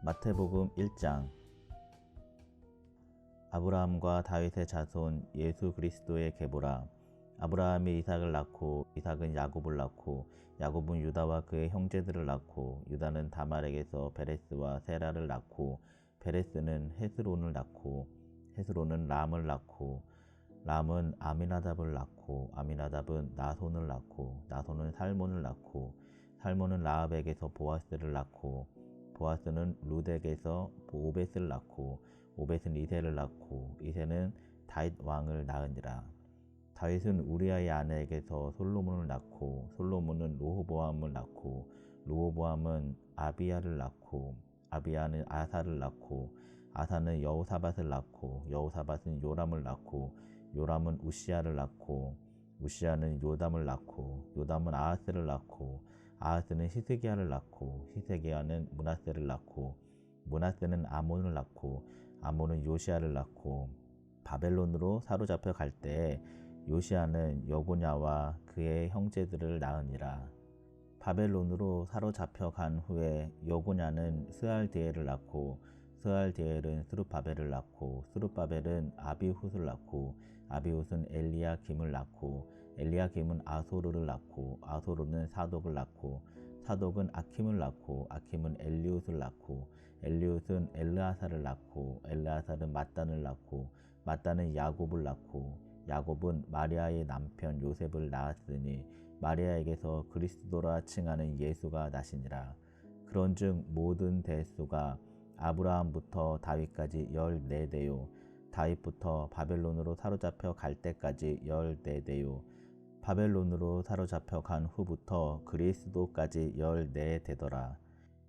마태복음 1장. 아브라함과 다윗의 자손 예수 그리스도의 계보라. 아브라함이 이삭을 낳고 이삭은 야곱을 낳고 야곱은 유다와 그의 형제들을 낳고 유다는 다말에게서 베레스와 세라를 낳고 베레스는 헤스론을 낳고 헤스론은 람을 낳고 람은 아미나답을 낳고 아미나답은 나손을 낳고 나손은 살몬을 낳고 살몬은 라합에게서 보아스를 낳고 보아스는 룻에게서 오벳을 낳고 오벳은 이새를 낳고 이새는 다윗 왕을 낳으니라. 다윗은 우리아의 아내에게서 솔로몬을 낳고 솔로몬은 르호보암을 낳고 르호보암은 아비야를 낳고 아비야는 아사를 낳고 아사는 여호사밧을 낳고 여호사밧은 요람을 낳고 요람은 우시야를 낳고 우시야는 요담을 낳고 요담은 아하스를 낳고 아하스는 히스기야를 낳고 히스기야는 므낫세를 낳고 므낫세는 아몬을 낳고 아몬은 요시야를 낳고 바벨론으로 사로잡혀 갈 때에 요시야는 여고냐와 그의 형제들을 낳으니라. 바벨론으로 사로잡혀 간 후에 여고냐는 스알디엘을 낳고 스알디엘은 스룹바벨을 낳고 스룹바벨은 아비훗을 낳고 아비훗은 엘리야김을 낳고 엘리야김은 아소르를 낳고 아소르는 사독을 낳고 사독은 아킴을 낳고 아킴은 엘리훗을 낳고 엘리훗은 엘르아사를 낳고 엘르아사는 mat단을 낳고 mat단은 야곱을 낳고 야곱은 마리아의 남편 요셉을 낳았으니 마리아에게서 그리스도라 칭하는 예수가 나시니라. 그런즉 모든 대수가 아브라함부터 다윗까지 14대요 다윗부터 바벨론으로 사로잡혀 갈 때까지 14대요 바벨론으로 사로잡혀 간 후부터 그리스도까지 14대더라.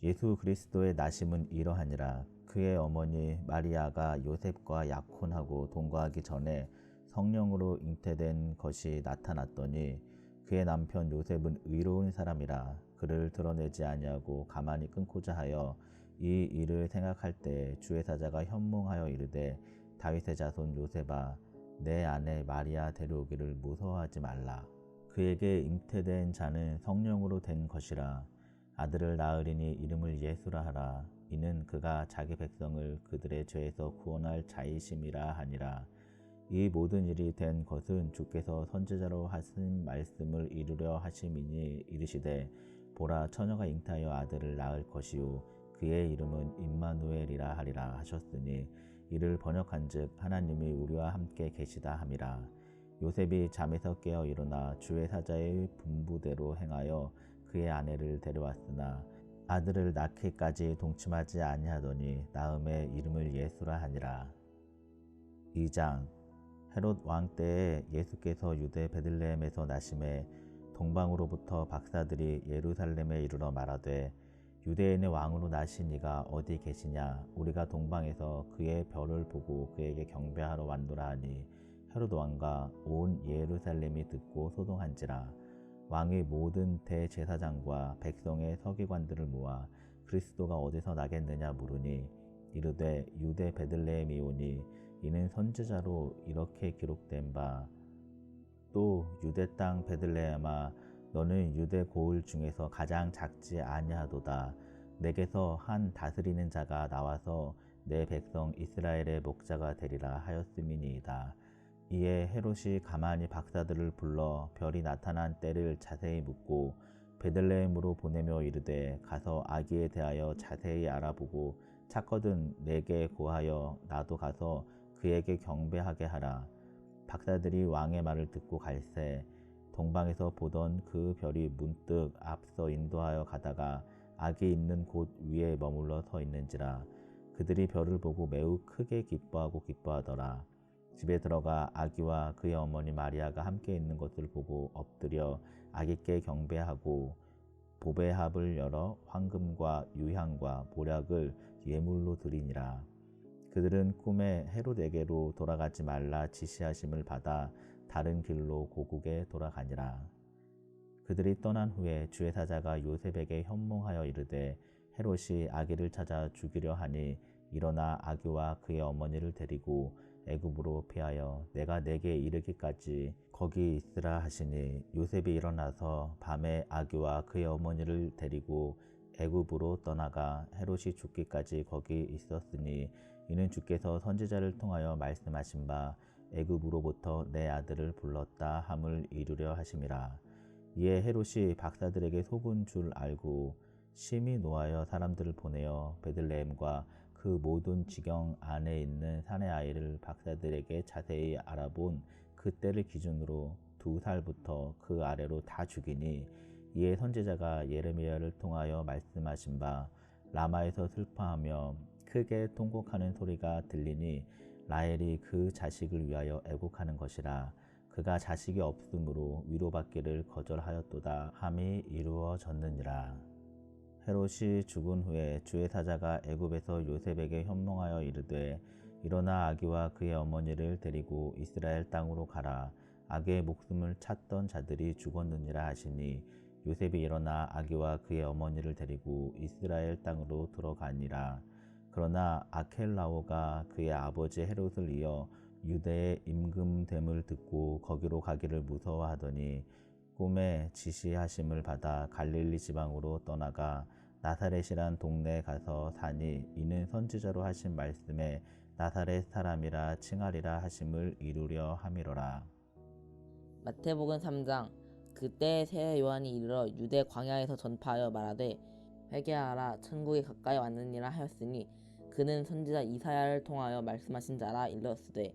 예수 그리스도의 나심은 이러하니라. 그의 어머니 마리아가 요셉과 약혼하고 동거하기 전에 성령으로 잉태된 것이 나타났더니 그의 남편 요셉은 의로운 사람이라 그를 드러내지 아니하고 가만히 끊고자 하여 이 일을 생각할 때 주의 사자가 현몽하여 이르되 다윗의 자손 요셉아 내 아내 마리아 데려오기를 무서워하지 말라. 그에게 잉태된 자는 성령으로 된 것이라. 아들을 낳으리니 이름을 예수라 하라. 이는 그가 자기 백성을 그들의 죄에서 구원할 자이심이라 하니라. 이 모든 일이 된 것은 주께서 선지자로 하신 말씀을 이루려 하심이니 이르시되 보라 처녀가 잉태하여 아들을 낳을 것이요 그의 이름은 임마누엘이라 하리라 하셨으니 이를 번역한즉 하나님이 우리와 함께 계시다 함이라. 요셉이 잠에서 깨어 일어나 주의 사자의 분부대로 행하여 그의 아내를 데려왔으나 아들을 낳기까지 동침하지 아니하더니 낳음에 이름을 예수라 하니라. 2장. 헤롯 왕 때에 예수께서 유대 베들레헴에서 나심에 동방으로부터 박사들이 예루살렘에 이르러 말하되 유대인의 왕으로 나신 이가 어디 계시냐 우리가 동방에서 그의 별을 보고 그에게 경배하러 왔노라 하니 헤롯 왕과 온 예루살렘이 듣고 소동한지라. 왕이 모든 대제사장과 백성의 서기관들을 모아 그리스도가 어디서 나겠느냐 물으니 이르되 유대 베들레헴이 오니 이는 선지자로 이렇게 기록된 바 또 유대 땅 베들레헴아 너는 유대 고을 중에서 가장 작지 아니하도다. 내게서 한 다스리는 자가 나와서 내 백성 이스라엘의 목자가 되리라 하였음이니이다. 이에 헤롯이 가만히 박사들을 불러 별이 나타난 때를 자세히 묻고 베들레헴으로 보내며 이르되 가서 아기에 대하여 자세히 알아보고 찾거든 내게 고하여 나도 가서 그에게 경배하게 하라. 박사들이 왕의 말을 듣고 갈새 동방에서 보던 그 별이 문득 앞서 인도하여 가다가 아기 있는 곳 위에 머물러 서 있는지라. 그들이 별을 보고 매우 크게 기뻐하더라. 집에 들어가 아기와 그의 어머니 마리아가 함께 있는 것을 보고 엎드려 아기께 경배하고 보배합을 열어 황금과 유향과 보략을 예물로 드리니라. 그들은 꿈에 헤롯에게로 돌아가지 말라 지시하심을 받아 다른 길로 고국에 돌아가니라. 그들이 떠난 후에 주의 사자가 요셉에게 현몽하여 이르되 헤롯이 아기를 찾아 죽이려 하니 일어나 아기와 그의 어머니를 데리고 애굽으로 피하여 내가 내게 이르기까지 거기 있으라 하시니 요셉이 일어나서 밤에 아기와 그의 어머니를 데리고 애굽으로 떠나가 헤롯이 죽기까지 거기 있었으니 이는 주께서 선지자를 통하여 말씀하신 바 애굽으로부터 내 아들을 불렀다 함을 이루려 하심이라. 이에 헤롯이 박사들에게 속은 줄 알고 심히 노하여 사람들을 보내어 베들레헴과 그 모든 지경 안에 있는 사내 아이를 박사들에게 자세히 알아본 그때를 기준으로 2살부터 그 아래로 다 죽이니, 이에 선지자가 예레미야를 통하여 말씀하신 바 라마에서 슬퍼하며 크게 통곡하는 소리가 들리니 라헬이 그 자식을 위하여 애곡하는 것이라. 그가 자식이 없으므로 위로받기를 거절하였도다 함이 이루어졌느니라. 헤롯이 죽은 후에 주의 사자가 애굽에서 요셉에게 현몽하여 이르되 일어나 아기와 그의 어머니를 데리고 이스라엘 땅으로 가라. 아기의 목숨을 찾던 자들이 죽었느니라 하시니 요셉이 일어나 아기와 그의 어머니를 데리고 이스라엘 땅으로 들어가니라. 그러나 아켈라오가 그의 아버지 헤롯을 이어 유대의 임금됨을 듣고 거기로 가기를 무서워하더니 꿈에 지시하심을 받아 갈릴리 지방으로 떠나가 나사렛이란 동네에 가서 사니 이는 선지자로 하신 말씀에 나사렛 사람이라 칭하리라 하심을 이루려 함이로라. 마태복음 3장. 그때 새 요한이 이르러 유대 광야에서 전파하여 말하되 회개하라 천국이 가까이 왔느니라 하였으니 그는 선지자 이사야를 통하여 말씀하신 자라. 일렀으되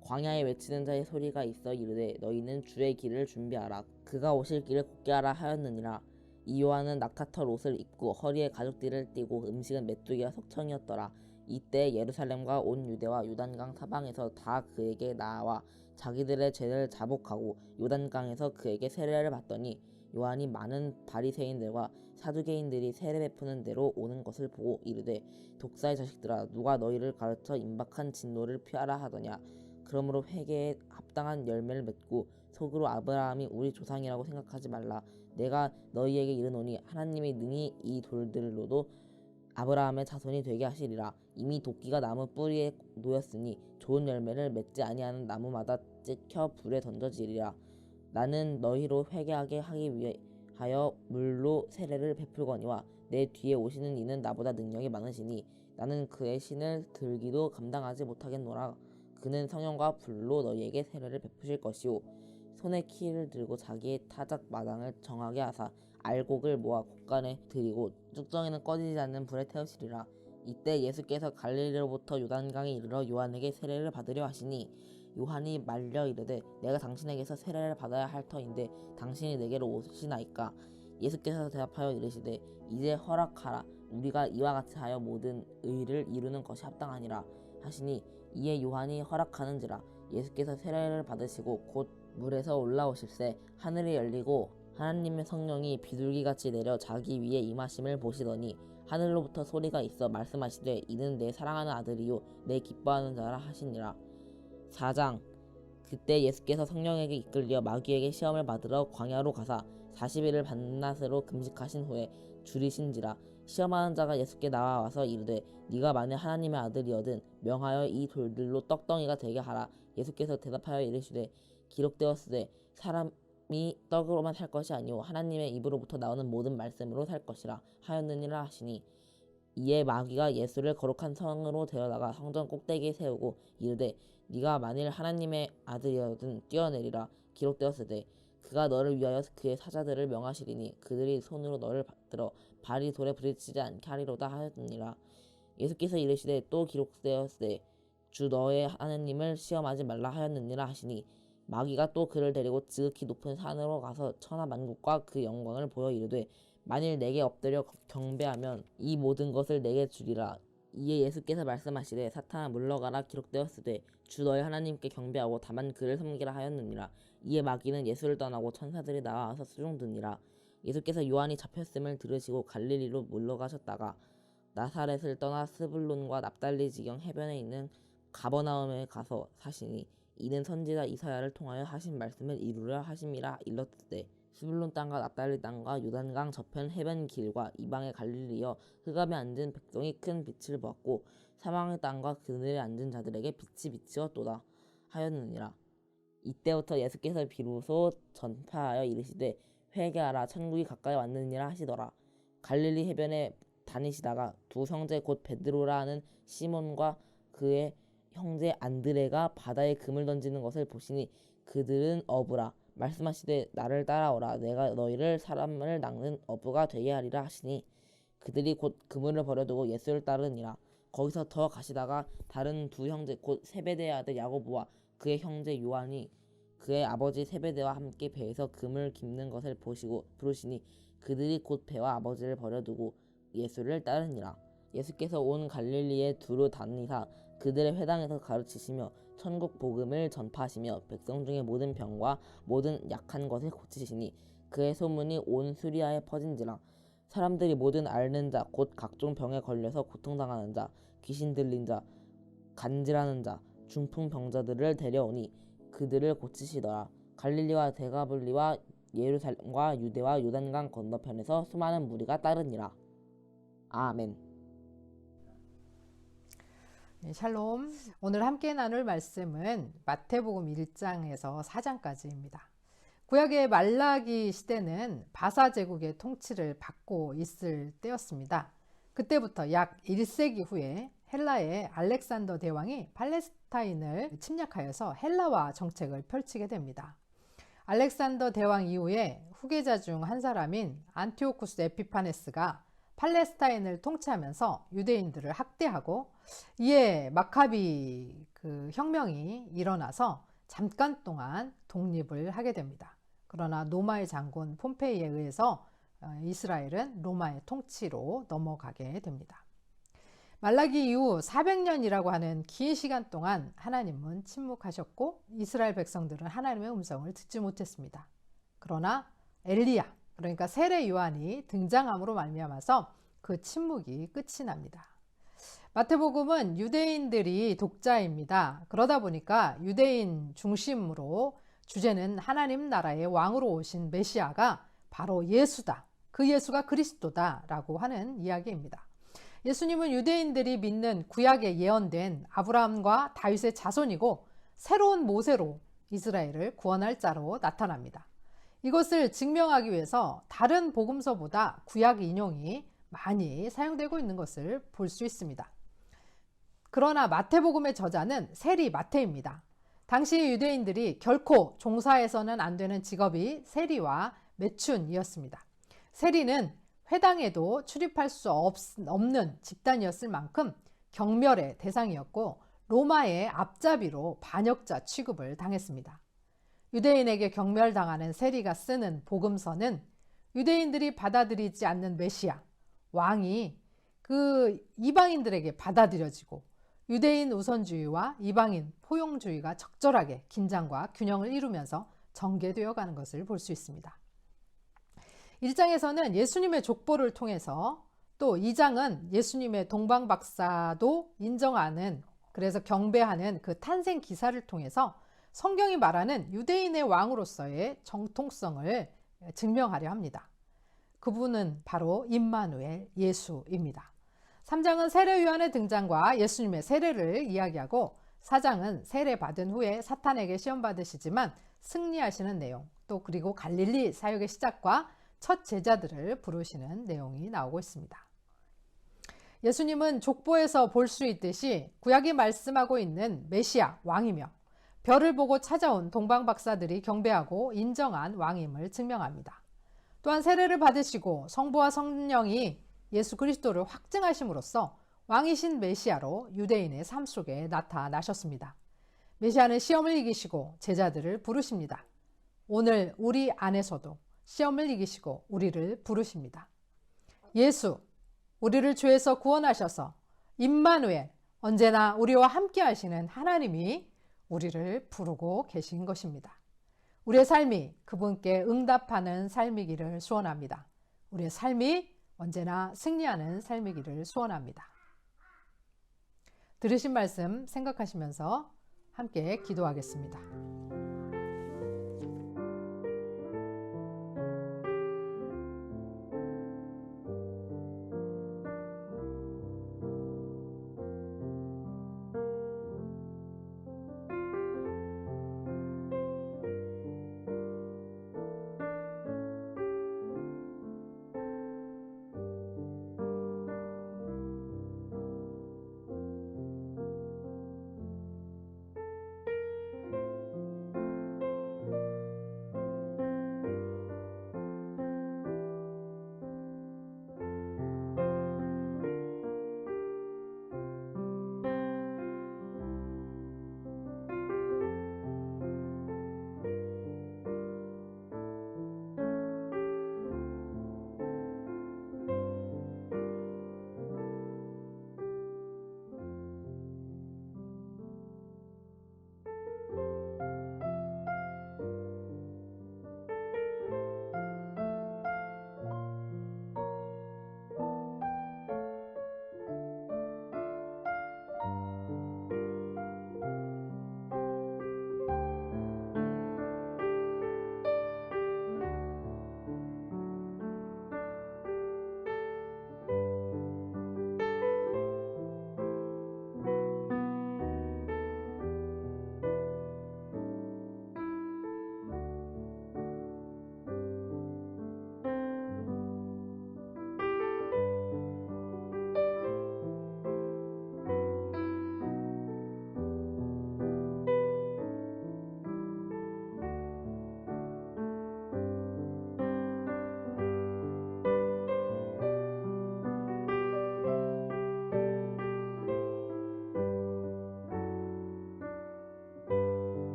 광야에 외치는 자의 소리가 있어 이르되 너희는 주의 길을 준비하라. 그가 오실 길을 곧게 하라 하였느니라. 이 요한은 낙타털 옷을 입고 허리에 가죽띠를 띠고 음식은 메뚜기와 석청이었더라. 이때 예루살렘과 온 유대와 요단강 사방에서 다 그에게 나와 자기들의 죄를 자복하고 요단강에서 그에게 세례를 받더니 요한이 많은 바리새인들과 사두개인들이 세례 베푸는 데로 오는 것을 보고 이르되 독사의 자식들아, 누가 너희를 가르쳐 임박한 진노를 피하라 하더냐. 그러므로 회개에 합당한 열매를 맺고 속으로 아브라함이 우리 조상이라고 생각하지 말라. 내가 너희에게 이르노니 하나님이 능히 이 돌들로도 아브라함의 자손이 되게 하시리라. 이미 도끼가 나무 뿌리에 놓였으니 좋은 열매를 맺지 아니하는 나무마다 찍혀 불에 던져지리라. 나는 너희로 회개하게 하기 위하여 물로 세례를 베풀거니와 내 뒤에 오시는 이는 나보다 능력이 많으시니 나는 그의 신을 들기도 감당하지 못하겠노라. 그는 성령과 불로 너희에게 세례를 베푸실 것이요 손에 키를 들고 자기의 타작 마당을 정하게 하사 알곡을 모아 곳간에 들이고 쭉정이는 꺼지지 않는 불에 태우시리라. 이때 예수께서 갈릴리로부터 요단강에 이르러 요한에게 세례를 받으려 하시니 요한이 말려 이르되 내가 당신에게서 세례를 받아야 할 터인데 당신이 내게로 오시나이까. 예수께서 대답하여 이르시되 이제 허락하라. 우리가 이와 같이 하여 모든 의를 이루는 것이 합당하니라 하시니 이에 요한이 허락하는지라. 예수께서 세례를 받으시고 곧 물에서 올라오실새 하늘이 열리고 하나님의 성령이 비둘기같이 내려 자기 위에 임하심을 보시더니 하늘로부터 소리가 있어 말씀하시되 이는 내 사랑하는 아들이요 내 기뻐하는 자라 하시니라. 4장. 그때 예수께서 성령에게 이끌려 마귀에게 시험을 받으러 광야로 가사 40일을 밤낮으로 금식하신 후에 줄이신지라. 시험하는 자가 예수께 나와서 이르되 네가 만일 하나님의 아들이거든 명하여 이 돌들로 떡덩이가 되게 하라. 예수께서 대답하여 이르시되 기록되었으되 사람이 떡으로만 살 것이 아니오 하나님의 입으로부터 나오는 모든 말씀으로 살 것이라 하였느니라 하시니 이에 마귀가 예수를 거룩한 성으로 데려다가 성전 꼭대기에 세우고 이르되 네가 만일 하나님의 아들이거든 뛰어내리라. 기록되었으되 그가 너를 위하여 그의 사자들을 명하시리니 그들이 손으로 너를 받들어 발이 돌에 부딪히지 않게 하리로다 하였느니라. 예수께서 이르시되 또 기록되었으되 주 너의 하나님을 시험하지 말라 하였느니라 하시니 마귀가 또 그를 데리고 지극히 높은 산으로 가서 천하 만국과 그 영광을 보여 이르되 만일 내게 엎드려 경배하면 이 모든 것을 내게 주리라. 이에 예수께서 말씀하시되 사탄아 물러가라. 기록되었으되 주 너의 하나님께 경배하고 다만 그를 섬기라 하였느니라. 이에 마귀는 예수를 떠나고 천사들이 나와서 수종드니라. 예수께서 요한이 잡혔음을 들으시고 갈릴리로 물러가셨다가 나사렛을 떠나 스불론과 납달리 지경 해변에 있는 가버나움에 가서 사시니 이는 선지자 이사야를 통하여 하신 말씀을 이루려 하심이라. 일렀으되 스불론 땅과 납달리 땅과 요단강 저편 해변 길과 이방의 갈릴리여 흑암에 앉은 백성이 큰 빛을 보았고 사망의 땅과 그늘에 앉은 자들에게 빛이 비치었도다 하였느니라. 이때부터 예수께서 비로소 전파하여 이르시되 회개하라 천국이 가까이 왔느니라 하시더라. 갈릴리 해변에 다니시다가 두 형제 곧 베드로라 하는 시몬과 그의 형제 안드레가 바다에 금을 던지는 것을 보시니 그들은 어부라. 말씀하시되 나를 따라오라. 내가 너희를 사람을 낚는 어부가 되게 하리라 하시니 그들이 곧 그물을 버려두고 예수를 따르니라. 거기서 더 가시다가 다른 두 형제 곧 세베대의 아들 야고보와 그의 형제 요한이 그의 아버지 세베대와 함께 배에서 금을 깁는 것을 보시고 부르시니 그들이 곧 배와 아버지를 버려두고 예수를 따르니라. 예수께서 온 갈릴리에 두루 다니사 그들의 회당에서 가르치시며 천국 복음을 전파하시며 백성 중에 모든 병과 모든 약한 것을 고치시니 그의 소문이 온 수리아에 퍼진지라. 사람들이 모든 앓는 자 곧 각종 병에 걸려서 고통당하는 자 귀신 들린 자 간질하는 자 중풍 병자들을 데려오니 그들을 고치시더라. 갈릴리와 데가블리와 예루살렘과 유대와 요단강 건너편에서 수많은 무리가 따르니라. 아멘. 네, 샬롬. 오늘 함께 나눌 말씀은 마태복음 1장에서 4장까지입니다. 구약의 말라기 시대는 바사 제국의 통치를 받고 있을 때였습니다. 그때부터 약 1세기 후에 헬라의 알렉산더 대왕이 팔레스타인을 침략하여서 헬라화 정책을 펼치게 됩니다. 알렉산더 대왕 이후에 후계자 중 한 사람인 안티오쿠스 에피파네스가 팔레스타인을 통치하면서 유대인들을 학대하고 이에 마카비 혁명이 일어나서 잠깐 동안 독립을 하게 됩니다. 그러나 로마의 장군 폼페이에 의해서 이스라엘은 로마의 통치로 넘어가게 됩니다. 말라기 이후 400년이라고 하는 긴 시간 동안 하나님은 침묵하셨고 이스라엘 백성들은 하나님의 음성을 듣지 못했습니다. 그러나 엘리야, 그러니까 세례 요한이 등장함으로 말미암아서 그 침묵이 끝이 납니다. 마태복음은 유대인들이 독자입니다. 그러다 보니까 유대인 중심으로 주제는 하나님 나라의 왕으로 오신 메시아가 바로 예수다. 그 예수가 그리스도다 라고 하는 이야기입니다. 예수님은 유대인들이 믿는 구약에 예언된 아브라함과 다윗의 자손이고 새로운 모세로 이스라엘을 구원할 자로 나타납니다. 이것을 증명하기 위해서 다른 복음서보다 구약 인용이 많이 사용되고 있는 것을 볼 수 있습니다. 그러나 마태복음의 저자는 세리 마태입니다. 당시 유대인들이 결코 종사해서는 안 되는 직업이 세리와 매춘이었습니다. 세리는 회당에도 출입할 수 없는 집단이었을 만큼 경멸의 대상이었고 로마의 앞잡이로 반역자 취급을 당했습니다. 유대인에게 경멸당하는 세리가 쓰는 복음서는 유대인들이 받아들이지 않는 메시아, 왕이 그 이방인들에게 받아들여지고 유대인 우선주의와 이방인 포용주의가 적절하게 긴장과 균형을 이루면서 전개되어 가는 것을 볼 수 있습니다. 1장에서는 예수님의 족보를 통해서 또 2장은 예수님의 동방박사도 인정하는 그래서 경배하는 그 탄생 기사를 통해서 성경이 말하는 유대인의 왕으로서의 정통성을 증명하려 합니다. 그분은 바로 임마누엘 예수입니다. 3장은 세례 요한의 등장과 예수님의 세례를 이야기하고 4장은 세례 받은 후에 사탄에게 시험 받으시지만 승리하시는 내용 또 그리고 갈릴리 사역의 시작과 첫 제자들을 부르시는 내용이 나오고 있습니다. 예수님은 족보에서 볼 수 있듯이 구약이 말씀하고 있는 메시아 왕이며 별을 보고 찾아온 동방박사들이 경배하고 인정한 왕임을 증명합니다. 또한 세례를 받으시고 성부와 성령이 예수 그리스도를 확증하심으로써 왕이신 메시아로 유대인의 삶 속에 나타나셨습니다. 메시아는 시험을 이기시고 제자들을 부르십니다. 오늘 우리 안에서도 시험을 이기시고 우리를 부르십니다. 예수, 우리를 죄에서 구원하셔서 임마누엘, 언제나 우리와 함께 하시는 하나님이 우리를 부르고 계신 것입니다. 우리의 삶이 그분께 응답하는 삶이기를 소원합니다. 우리의 삶이 언제나 승리하는 삶이기를 소원합니다. 들으신 말씀 생각하시면서 함께 기도하겠습니다.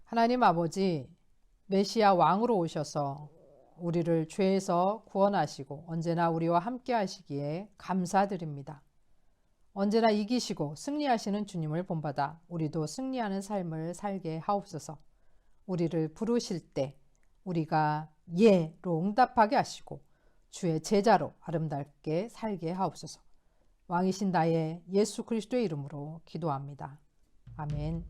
하나님 아버지, 메시아 왕으로 오셔서 우리를 죄에서 구원하시고 언제나 우리와 함께 하시기에 감사드립니다. 언제나 이기시고 승리하시는 주님을 본받아 우리도 승리하는 삶을 살게 하옵소서. 우리를 부르실 때 우리가 예로 응답하게 하시고 주의 제자로 아름답게 살게 하옵소서. 왕이신 나의 예수 그리스도의 이름으로 기도합니다. 아멘.